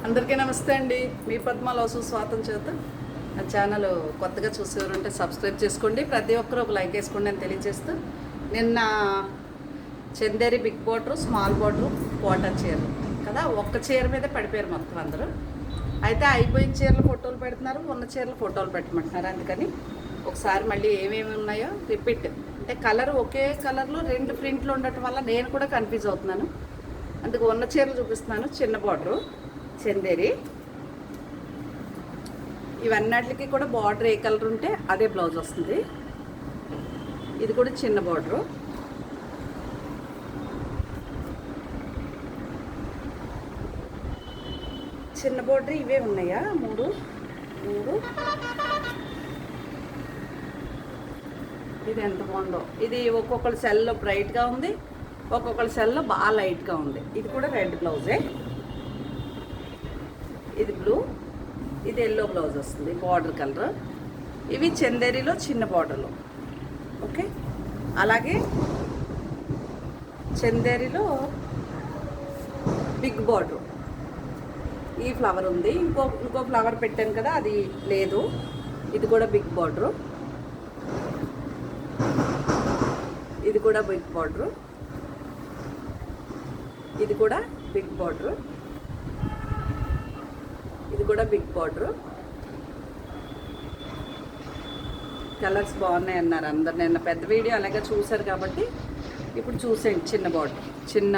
అందరికీ నమస్తే అండి. మీ పద్మాలోసు స్వాతం చేత నా ఛానల్ కొత్తగా చూసేవారంటే సబ్స్క్రైబ్ చేసుకోండి. ప్రతి ఒక్కరు ఒక లైక్ వేసుకోండి అని తెలియజేస్తూ, నిన్న Chanderi big border, small border, Kota చీరలు కదా, ఒక్క చీర మీద పడిపోయారు మొత్తం అందరూ. అయితే అయిపోయిన చీరలు ఫోటోలు పెడుతున్నారు, ఉన్న చీరలు ఫోటోలు పెట్టమంటున్నారు. అందుకని ఒకసారి మళ్ళీ ఏమేమి ఉన్నాయో రిపీట్, అంటే కలర్ ఒకే కలర్లో రెండు ప్రింట్లు ఉండటం వల్ల నేను కూడా కన్ఫ్యూజ్ అవుతున్నాను. అందుకు ఉన్న చీరలు చూపిస్తున్నాను. చిన్న బార్డరు చందేరి, ఇవన్నిటికి కూడా బార్డర్ ఏ కలర్ ఉంటే అదే బ్లౌజ్ వస్తుంది. ఇది కూడా చిన్న బార్డరు, చిన్న బార్డర్ ఇవే ఉన్నాయా, మూడు. ఇది ఎంత బాగుందో. ఇది ఒక్కొక్కరి సెల్లో బ్రైట్గా ఉంది, ఒక్కొక్కరి సెల్లో బాగా లైట్గా ఉంది. ఇది కూడా రెడ్ బ్లౌజే, ఇది బ్లూ, ఇది ఎల్లో బ్లౌజ్ వస్తుంది బార్డర్ కలర్. ఇవి చందేరిలో చిన్న బార్డర్లో. ఓకే, అలాగే చందేరిలో బిగ్ బార్డర్, ఈ ఫ్లవర్ ఉంది. ఇంకో ఫ్లవర్ పెట్టాను కదా, అది లేదు. ఇది కూడా బిగ్ బార్డరు, ఇది కూడా బిగ్ బార్డరు, ఇది కూడా బిగ్ బార్డరు, ఇది కూడా బిగ్ బార్డరు. కలర్స్ బాగున్నాయి అన్నారు అందరు. నిన్న పెద్ద వీడియో అలాగే చూశారు కాబట్టి ఇప్పుడు చూసేయండి. చిన్న బార్డర్, చిన్న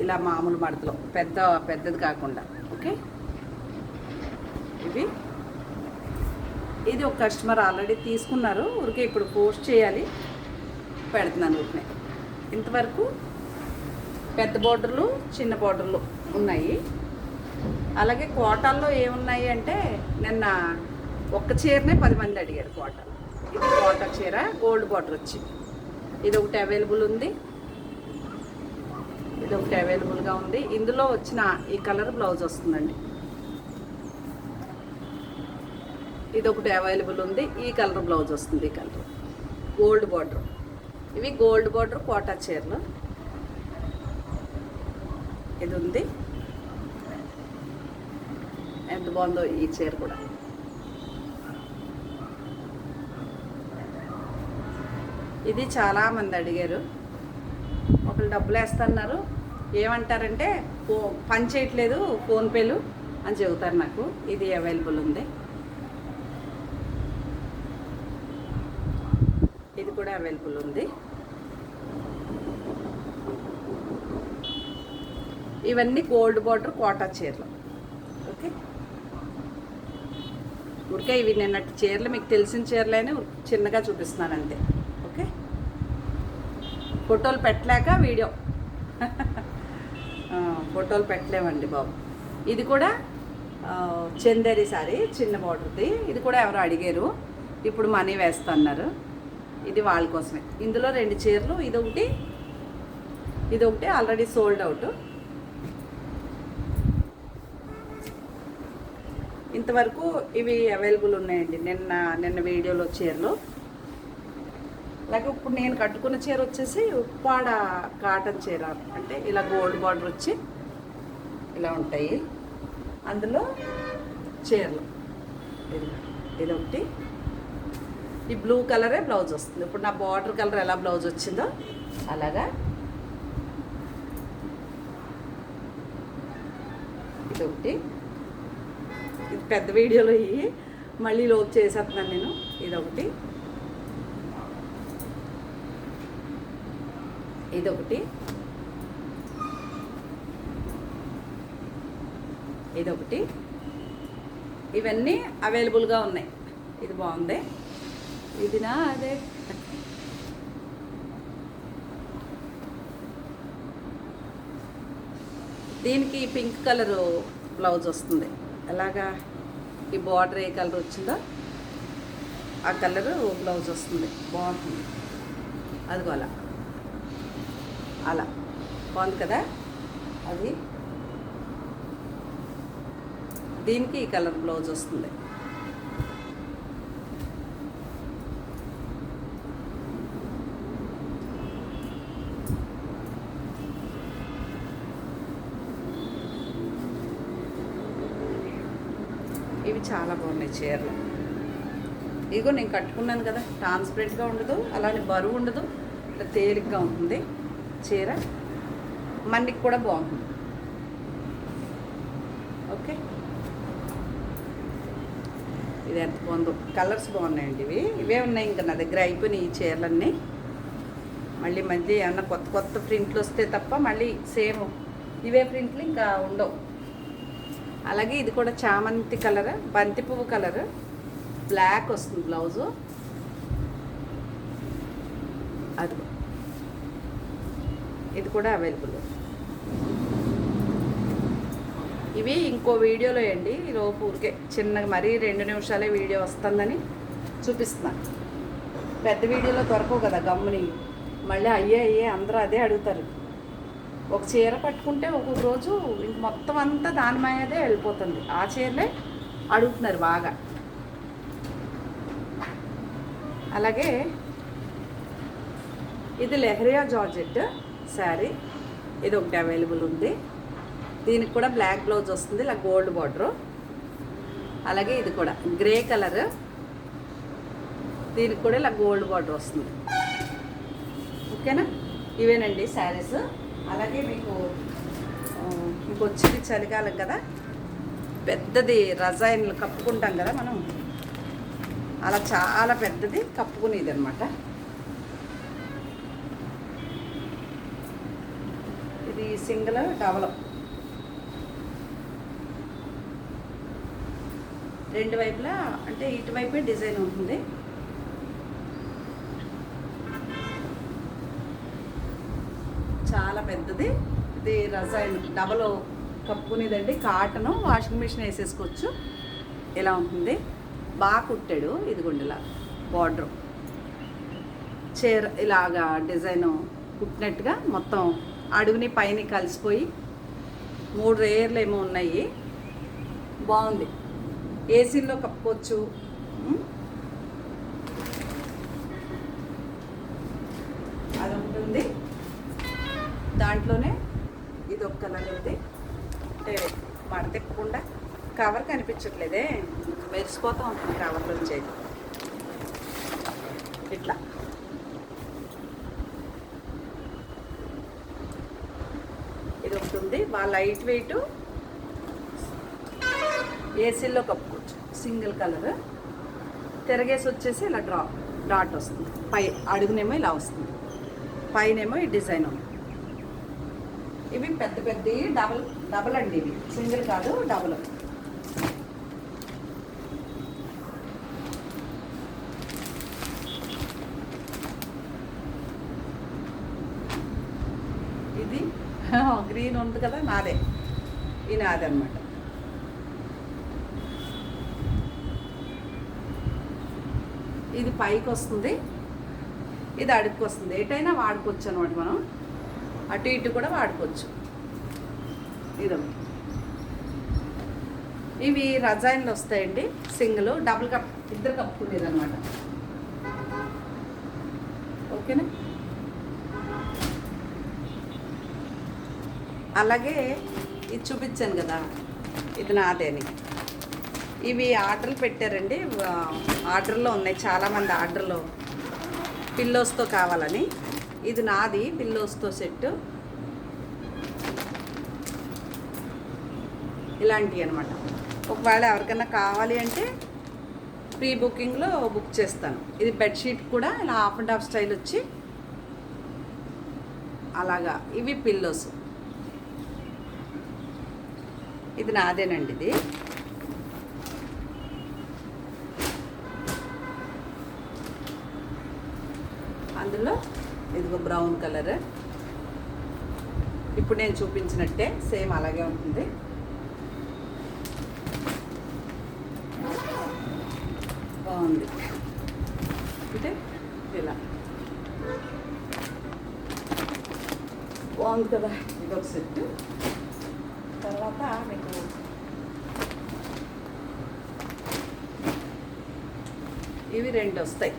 ఇలా మామూలు మడతలో, పెద్దది కాకుండా. ఓకే, ఇది ఒక కస్టమర్ ఆల్రెడీ తీసుకున్నారు, ఊరికే ఇప్పుడు పోస్ట్ చేయాలి, పెడుతున్నాను ఊరికే. ఇంతవరకు పెద్ద బార్డర్లు, చిన్న బార్డర్లు ఉన్నాయి. అలాగే కోటాల్లో ఏమున్నాయి అంటే, నిన్న ఒక్క చీరనే 10 మంది అడిగారు కోటాలు. ఇది కోటా చీర, గోల్డ్ బార్డర్ వచ్చి ఇది ఒకటి అవైలబుల్ ఉంది, ఇది ఒకటి అవైలబుల్గా ఉంది. ఇందులో వచ్చిన ఈ కలర్ బ్లౌజ్ వస్తుందండి. ఇది ఒకటి అవైలబుల్ ఉంది, ఈ కలర్ బ్లౌజ్ వస్తుంది. ఈ కలర్ గోల్డ్ బార్డర్. ఇవి గోల్డ్ బార్డర్ కోటా చీరలు. ఇది ఉంది, ఎంత బాగుందో ఈ చీర కూడా. ఇది చాలామంది అడిగారు. ఒకళ్ళు డబ్బులు వేస్తున్నారు, ఏమంటారంటే పని చేయట్లేదు ఫోన్పేలు అని చెబుతారు నాకు. ఇది అవైలబుల్ ఉంది, ఇది కూడా అవైలబుల్ ఉంది. ఇవన్నీ గోల్డ్ బార్డర్ కోటా చీరలు. ఓకే, ఊరికే ఇవి నిన్నటి చీరలు మీకు తెలిసిన చీరలైనా చిన్నగా చూపిస్తున్నాను అంతే. ఓకే, ఫోటోలు పెట్టలేక వీడియో ఫోటోలు పెట్టలేమండి బాబు. ఇది కూడా చందేరి సారీ, చిన్న బార్డర్ది. ఇది కూడా ఎవరో అడిగారు, ఇప్పుడు మనీ వేస్తున్నారు. ఇది వాళ్ళ కోసమే. ఇందులో 2 చీరలు, ఇదొకటి ఆల్రెడీ సోల్డ్ అవుట్. ఇంతవరకు ఇవి అవైలబుల్ ఉన్నాయండి నిన్న వీడియోలో చీరలు. అలాగే ఇప్పుడు నేను కట్టుకున్న చీర వచ్చేసి ఉప్పాడ కాటన్ చీర, అంటే ఇలా గోల్డ్ బార్డర్ వచ్చి ఇలా ఉంటాయి. అందులో చీరలు ఇదొకటి. ఈ బ్లూ కలరే బ్లౌజ్ వస్తుంది. ఇప్పుడు నా బార్డర్ కలర్ ఎలా బ్లౌజ్ వచ్చిందో అలాగా. ఇదొకటి. ఇది పెద్ద వీడియోలో మళ్ళీ లోపు చేసేస్తున్నాను నేను. ఇదొకటి, ఇదొకటి. ఇవన్నీ అవైలబుల్గా ఉన్నాయి. ఇది బాగుంది. ఇదినా అదే. దీనికి పింక్ కలరు బ్లౌజ్ వస్తుంది. అలాగా ఈ బార్డర్ ఏ కలర్ వచ్చిందో ఆ కలరు బ్లౌజ్ వస్తుంది. బాగుంటుంది. అదిగో అలా బాగుంది కదా. అది దీనికి ఈ కలర్ బ్లౌజ్ వస్తుంది. ఇవి చాలా బాగున్నాయి చీరలు. ఇగో నేను కట్టుకున్నాను కదా, ట్రాన్స్పరెంట్గా ఉండదు, అలానే బరువు ఉండదు, ఇట్లా తేలిగ్గా ఉంటుంది చీర. మన్నికి కూడా బాగుంటుంది. ఓకే, ఇది ఎంత బాగుందో. కలర్స్ బాగున్నాయండి. ఇవే ఉన్నాయి, ఇంకా నా దగ్గర అయిపోయినాయి ఈ చీరలన్నీ. మళ్ళీ ఏమన్నా కొత్త కొత్త ప్రింట్లు వస్తే తప్ప మళ్ళీ సేమ్ ఇవే ప్రింట్లు ఇంకా ఉండవు. అలాగే ఇది కూడా చామంతి కలర్, బంతి పువ్వు కలర్, బ్లాక్ వస్తుంది బ్లౌజు. అది ఇది కూడా అవైలబుల్. ఇవి ఇంకో వీడియోలో అండి. ఈలోపు ఊరికే చిన్నగా మరీ 2 నిమిషాలే వీడియో వస్తుందని చూపిస్తున్నాను. పెద్ద వీడియోలో దొరకవు కదా గమ్ముని. మళ్ళీ అయ్యే అందరూ అదే అడుగుతారు. ఒక చీర పట్టుకుంటే ఒక్కొక్క రోజు ఇంక మొత్తం అంతా దాని మీదే వెళ్ళిపోతుంది. ఆ చీరలే అడుగుతున్నారు బాగా. అలాగే ఇది లెహరియా జార్జెట్ శారీ, ఇది ఒకటి అవైలబుల్ ఉంది. దీనికి కూడా బ్లాక్ బ్లౌజ్ వస్తుంది, ఇలా గోల్డ్ బార్డరు. అలాగే ఇది కూడా గ్రే కలర్, దీనికి కూడా ఇలా గోల్డ్ బార్డర్ వస్తుంది. ఓకేనా, ఇవేనండి శారీస్. అలాగే మీకు ఇంకొచ్చింది చలికాలం కదా, పెద్దది రజాయిన్లు కప్పుకుంటాం కదా మనం, అలా చాలా పెద్దది కప్పుకునేది అనమాట. ఇది సింగిల్, డబల్, 2 వైపులా, అంటే ఇటువైపే డిజైన్ ఉంటుంది. చాలా పెద్దది. ఇది రజాయిన్ డబల్ కప్పుకునేదండి. కాటను, వాషింగ్ మిషన్ వేసేసుకోవచ్చు. ఇలా ఉంటుంది. బాగా కుట్టాడు. ఇదిగోండిలా బార్డరు, చీర ఇలాగా డిజైన్ కుట్టినట్టుగా మొత్తం అడుగుని పైన కలిసిపోయి 3 లేయర్లు ఏమో ఉన్నాయి. బాగుంది. ఏసీలో కప్పుకోవచ్చు. అది ఉంటుంది. దాంట్లోనే ఇది ఒక కలర్ ఉంది. అంటే మడతిప్పకుండా కవర్ కనిపించట్లేదే, మెరిసిపోతూ ఉంటుంది కవర్లో వచ్చేది. ఇట్లా ఇది ఒకటి ఉంది. బాగా లైట్ వెయిట్, ఏసీలో కప్పుకోవచ్చు. సింగిల్ కలర్, తిరగేసి వచ్చేసి ఇలా డాట్ వస్తుంది. పై అడుగునేమో ఇలా వస్తుంది, పైనేమో ఈ డిజైన్ ఉంది. ఇవి పెద్ద పెద్దవి డబల్ అండి. ఇవి సింగిల్ కాదు, డబల్. ఇది గ్రీన్ ఉంది కదా, నాదే. ఈ నాదే అనమాట. ఇది పైకి వస్తుంది, ఇది అడుగుకి వస్తుంది. ఎటైనా వాడుకోవచ్చు అనమాట. మనం అటు ఇటు కూడా వాడుకోవచ్చు. ఇదొకటి. ఇవి రజాయిన్లు వస్తాయండి. సింగిల్, డబుల్ కప్, ఇద్దరు కప్పుకునేది అనమాట. ఓకేనా. అలాగే ఇది చూపించాను కదా, ఇది నాదేని. ఇవి ఆర్డర్లు పెట్టారండి. ఆర్డర్లో ఉన్నాయి, చాలామంది ఆర్డర్లో పిల్లోస్తో కావాలని. ఇది నాది, పిల్లోస్తో సెట్. ఇలాంటివి అనమాట. ఒకవేళ ఎవరికైనా కావాలి అంటే ప్రీ బుకింగ్లో బుక్ చేస్తాను. ఇది బెడ్షీట్ కూడా ఇలా హాఫ్ అండ్ హాఫ్ స్టైల్ వచ్చి అలాగా. ఇవి పిల్లోస్. ఇది నాదేనండి. ఇది అందులో ఇదిగో బ్రౌన్ కలర్, ఇప్పుడు నేను చూపించినట్టే సేమ్ అలాగే ఉంటుంది. బాగుంది. అంటే ఇలా బాగుంది కదా. ఇదొక సెట్. తర్వాత మీకు ఇవి 2 వస్తాయి.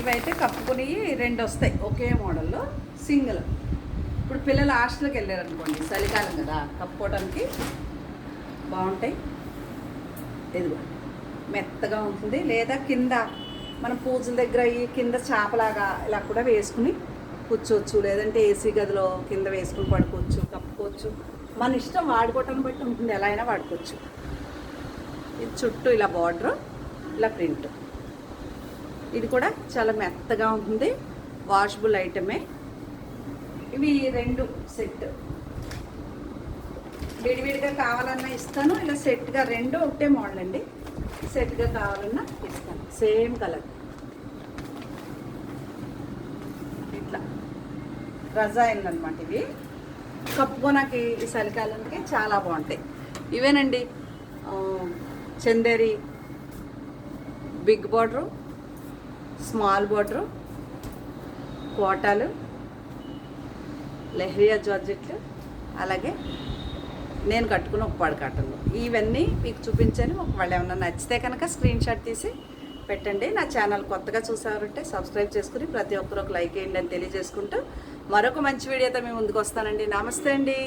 ఇవైతే కప్పుకుని 2 వస్తాయి ఒకే మోడల్లో. సింగిల్ ఇప్పుడు పిల్లలు హాస్టల్కి వెళ్ళారనుకోండి, చలికాలం కదా, కప్పుకోవడానికి బాగుంటాయి. ఇదిగో మెత్తగా ఉంటుంది. లేదా కింద మనం పూజల దగ్గర ఈ కింద చాపలాగా ఇలా కూడా వేసుకుని కూర్చోవచ్చు. లేదంటే ఏసీ గదిలో కింద వేసుకుని పడుకోవచ్చు, కప్పుకోవచ్చు. మన ఇష్టం, వాడుకోవటాన్ని బట్టి ఉంటుంది, ఎలా అయినా వాడుకోవచ్చు. ఇది చుట్టూ ఇలా బార్డర్, ఇలా ప్రింట్. ఇది కూడా చాలా మెత్తగా ఉంటుంది, వాషబుల్ ఐటమే. ఇవి 2 సెట్. విడివిడిగా కావాలన్నా ఇస్తాను, ఇలా సెట్గా 2 ఒకటే మోడల్ అండి. సెట్గా కావాలన్నా ఇస్తాను. సేమ్ కలర్, ఇట్లా రజాయిన్ అనమాట. ఇవి కప్పుకోనాకి ఈ చలికాలానికి చాలా బాగుంటాయి. ఇవేనండి Chanderi big border, small border, కోటాలు, లెహరియా జార్జెట్లు, అలాగే నేను కట్టుకున్న ఉప్పాడు కాటన్లు. ఇవన్నీ మీకు చూపించాను. ఒకవేళ ఏమన్నా నచ్చితే కనుక స్క్రీన్ షాట్ తీసి పెట్టండి. నా ఛానల్ కొత్తగా చూసారంటే సబ్స్క్రైబ్ చేసుకుని ప్రతి ఒక్కరు ఒక లైక్ వేయండి అని తెలియజేసుకుంటూ మరొక మంచి వీడియోతో మేము ముందుకు వస్తానండి. నమస్తే అండి.